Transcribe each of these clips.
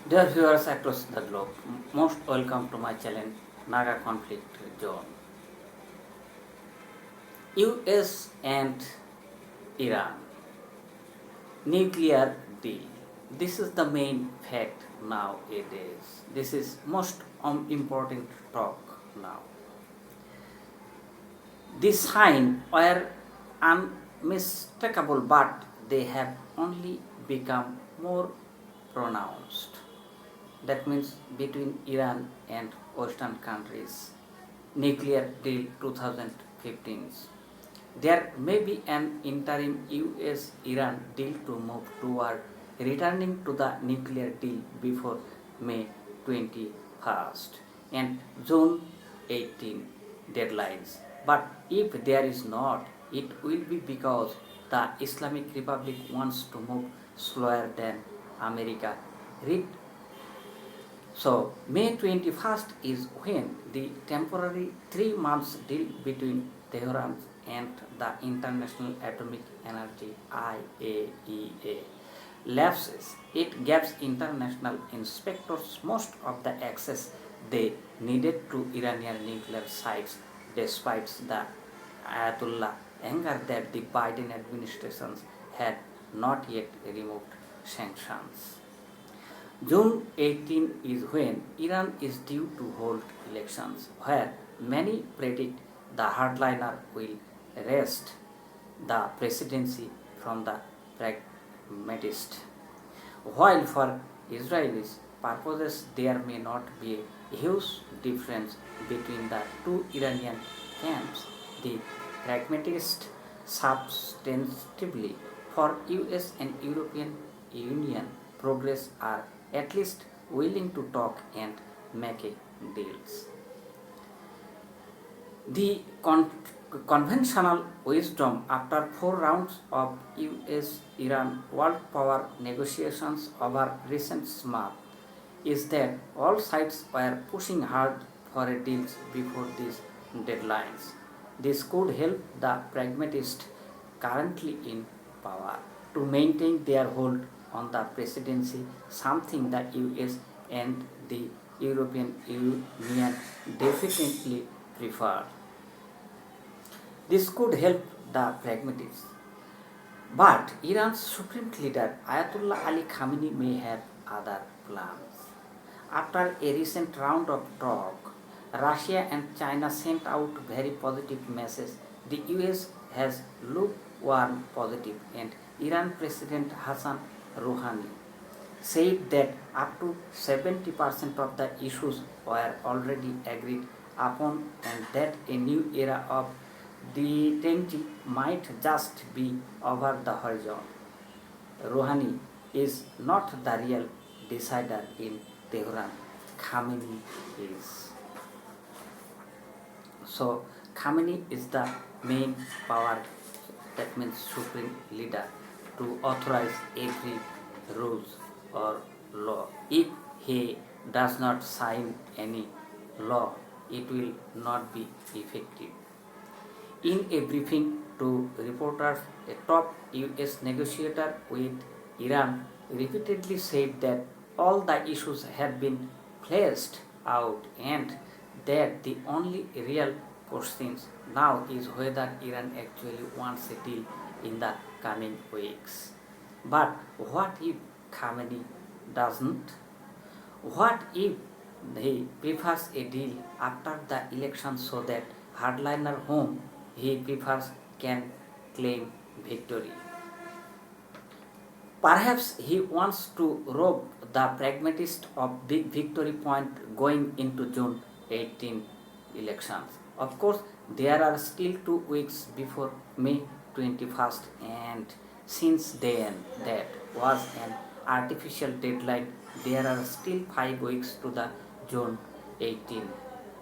Dear viewers across the globe, most welcome to my channel NAGA Conflict Zone. US and Iran nuclear deal. This is the main fact nowadays. This is most important talk now. These signs were unmistakable, but they have only become more pronounced. That means between Iran and Western countries. Nuclear deal 2015. There may be an interim US-Iran deal to move toward returning to the nuclear deal before May 21st and June 18 deadlines. But if there is not, it will be because the Islamic Republic wants to move slower than America. Read so, May 21st is when the temporary 3 months deal between Tehran and the International Atomic Energy IAEA lapses. It gives international inspectors most of the access they needed to Iranian nuclear sites despite the Ayatollah anger that the Biden administration had not yet removed sanctions. June 18 is when Iran is due to hold elections, where many predict the hardliner will wrest the presidency from the pragmatist. While for Israelis purposes there may not be a huge difference between the two Iranian camps, the pragmatist substantively for US and European Union progress are at least willing to talk and make deals. The conventional wisdom after 4 rounds of US-Iran world power negotiations over recent months is that all sides were pushing hard for a deal before these deadlines. This could help the pragmatists currently in power to maintain their hold on the presidency, something the US and the European Union definitely prefer. This could help the pragmatists. But Iran's supreme leader Ayatollah Ali Khamenei may have other plans. After a recent round of talk, Russia and China sent out very positive message. The US has lukewarm positive, and Iran President Hassan Rouhani said that up to 70% of the issues were already agreed upon and that a new era of detente might just be over the horizon. Rouhani is not the real decider in Tehran. Khamenei is. So Khamenei is the main power, that means supreme leader, to authorize every rules or law. If he does not sign any law, it will not be effective. In a briefing to reporters, a top US negotiator with Iran repeatedly said that all the issues had been fleshed out and that the only real question now is whether Iran actually wants a deal in the coming weeks. But what if Khamenei doesn't? What if he prefers a deal after the election so that hardliner whom he prefers can claim victory? Perhaps he wants to rob the pragmatist of big victory point going into June 18 elections. Of course, there are still 2 weeks before May 21st, and since then that was an artificial deadline, there are still 5 weeks to the June 18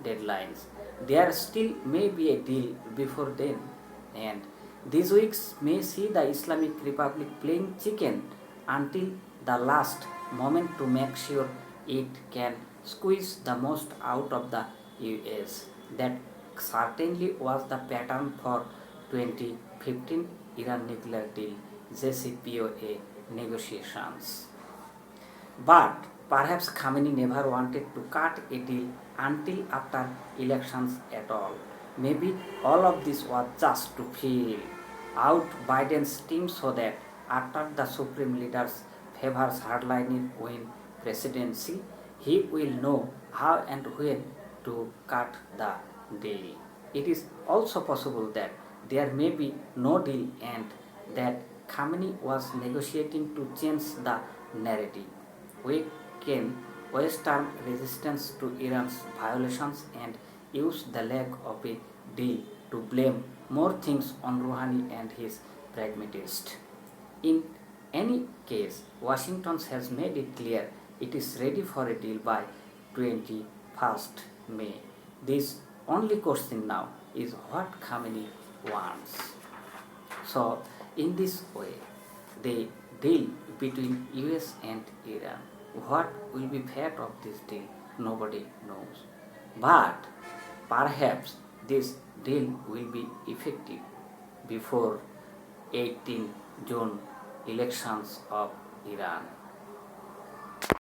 deadlines. There still may be a deal before then, and these weeks may see the Islamic Republic playing chicken until the last moment to make sure it can squeeze the most out of the US. That certainly was the pattern for 2015 Iran nuclear deal JCPOA negotiations. But Perhaps Khamenei never wanted to cut a deal until after elections at all. Maybe all of this was just to feel out Biden's team so that after the Supreme Leader's favors hardline win presidency, he will know how and when to cut the deal. It is also possible that there may be no deal and that Khamenei was negotiating to change the narrative. We can Western resistance to Iran's violations and use the lack of a deal to blame more things on Rouhani and his pragmatists. In any case, Washington has made it clear it is ready for a deal by 21st May. This only question now is what Khamenei wants. So, in this way, the deal between US and Iran, what will be fate of this deal, nobody knows. But perhaps this deal will be effective before 18 June elections of Iran.